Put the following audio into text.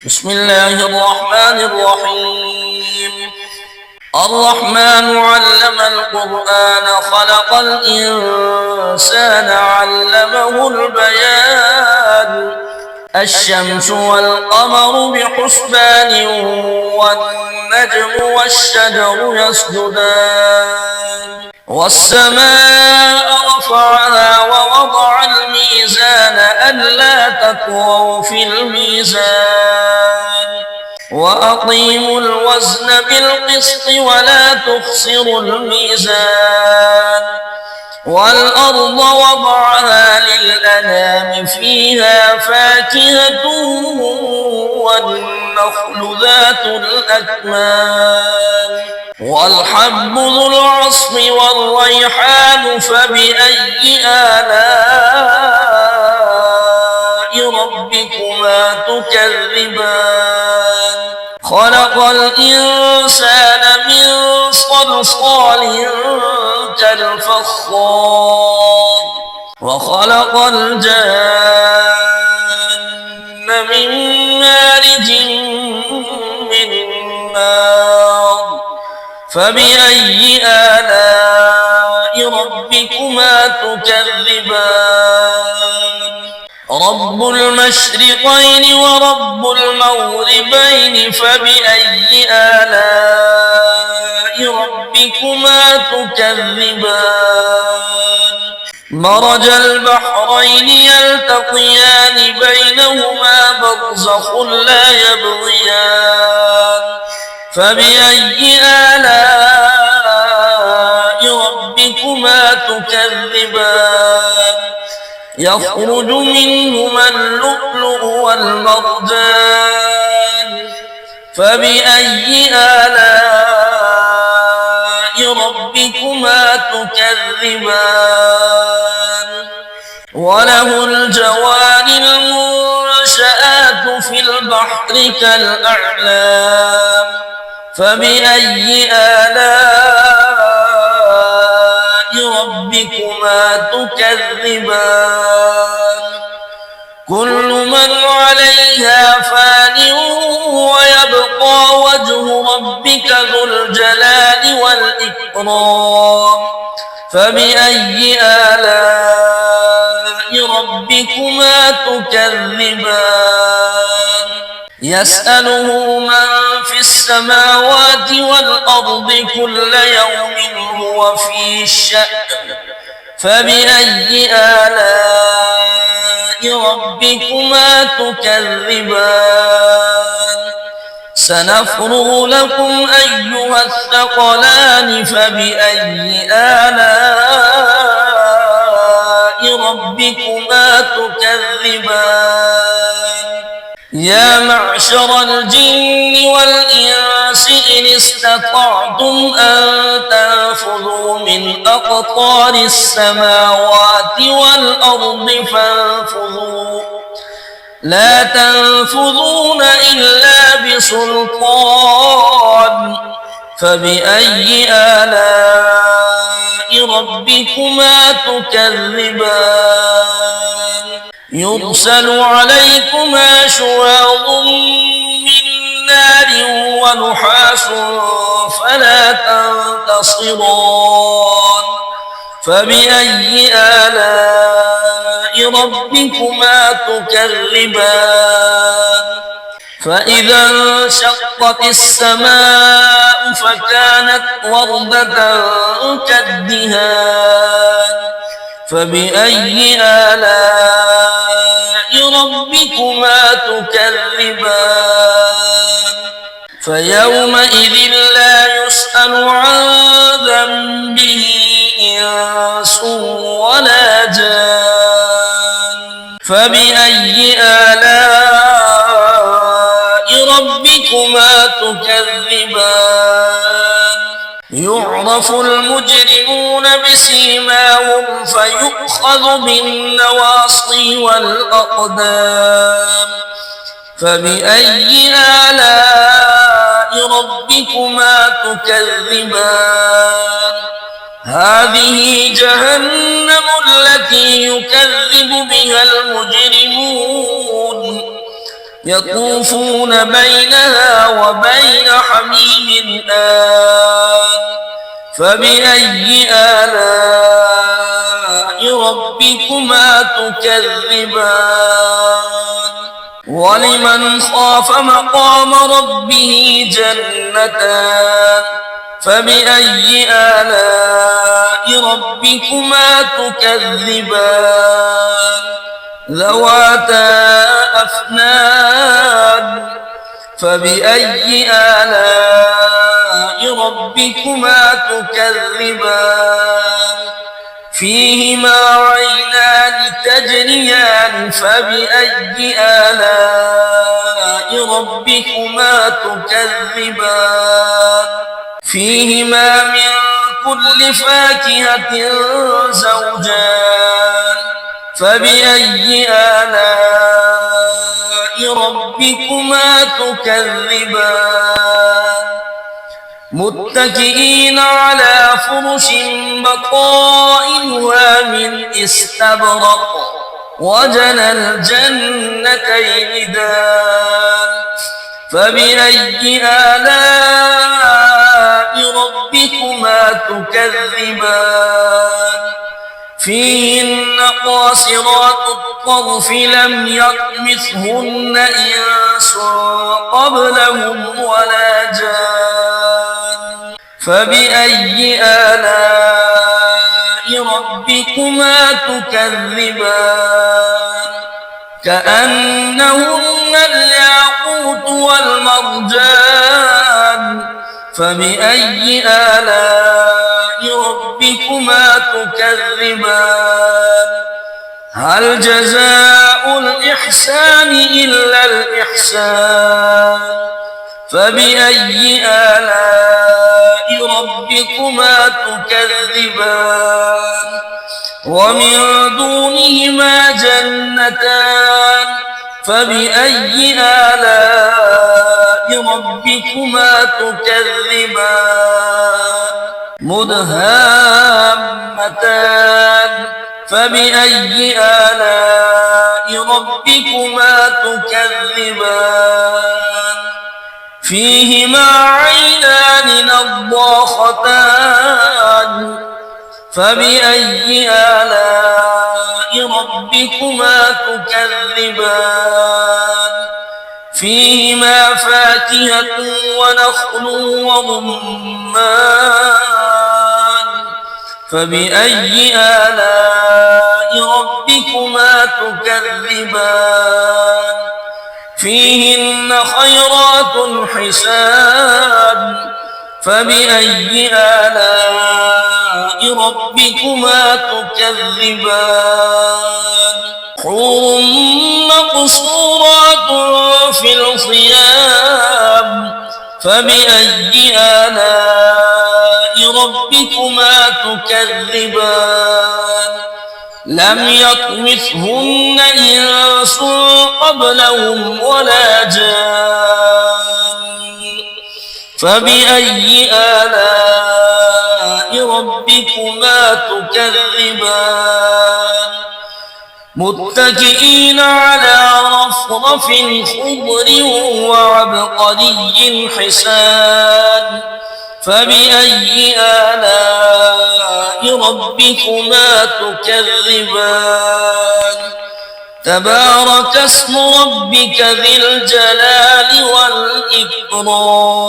بسم الله الرحمن الرحيم. الرحمن علم القرآن خلق الإنسان علمه البيان. الشمس والقمر بحسبان والنجم والشجر يسجدان والسماء رفعها ووضع الميزان ألا تطغوا في الميزان وأقيموا الوزن بالقسط ولا تخسروا الميزان والأرض وضعها للأنام فيها فاكهة والنخل ذات الأكمام والحب ذو العصف والريحان فبأي آلاء ربكما تكذبان خلق الإنسان من صلصال كالفخار وخلق الجن من مارج من نار فبأي آلاء ربكما تكذبان رب المشرقين ورب المغربين فبأي آلاء ربكما تكذبان مرج البحرين يلتقيان بينهما برزخ لا يبغيان فبأي آلاء ربكما تكذبان يخرج منهما اللؤلؤ والمرجان فبأي آلاء ربكما تكذبان وله الجوار المنشآت في البحر كالأعلام فبأي آلاء ربكما تكذبان كل من عليها فان ويبقى وجه ربك ذو الجلال والإكرام فبأي آلاء ربكما تكذبان يسأله من في السماوات والأرض كل يوم هو في شأن فبأي آلاء ربكما تكذبان سنفرغ لكم أيها الثقلان فبأي آلاء ربكما تكذبان يا معشر الجن والإنس إن استطعتم أن تنفذوا من أقطار السماوات والأرض فانفذوا لا تنفذون إلا بسلطان فبأي آلاء ربكما تكذبان يرسل عليكما شواظ من نار ونحاس فلا تنتصران فبأي آلاء ربكما تكذبان فإذا انشقت السماء فكانت وردة كالدهان فبأي آلاء ربكما تكذبان فيومئذ لا يسأل عن ذنبه إنس ولا جان فبأي آلاء ربكما تكذبان يعرف المجرمون بسيماهم فيؤخذ بالنواصي والأقدام فبأي آلاء ربكما تكذبان هذه جهنم التي يكذب بها المجرمون يطوفون بينها وبين حميم آن فبأي آلاء ربكما تكذبان ولمن خاف مقام ربه جنتان فبأي آلاء ربكما تكذبان ذواتا أفنان فبأي آلاء ربكما تكذبان فيهما عينان تجريان فبأي آلاء ربكما تكذبان فيهما من كل فاكهة زوجان فبأي آلاء ربكما تكذبان متكئين على فرش بطائنها من استبرق وجنى الجنتين دان فبأي آلاء ربكما تكذبان فيهن قاصرات الطرف لم يطمثهن إنس قبلهم ولا جان فبأي آلاء ربكما تكذبان كأنهن الياقوت والمرجان فبأي آلاء ربكما تكذبان هل جزاء الإحسان إلا الإحسان فبأي آلاء ربكما تكذبان ومن دونهما جنتان فبأي آلاء ربكما تكذبان مدهامتان فبأي آلاء ربكما تكذبان فيهما عينان نضاختان فبأي آلاء ربكما تكذبان فيهما فاكهة ونخل ورمان فبأي آلاء ربكما تكذبان فيهن خيرات حسان فبأي آلاء ربكما تكذبان حور مقصورات في الخيام فبأي آلاء ربكما تكذبان لم يطمثهن إنس قبلهم ولا جان فبأي آلاء ربكما تكذبان متكئين على رفرف خضر وعبقري حسان فبأي آلاء ربكما تكذبان تبارك اسم ربك ذي الجلال والإكرام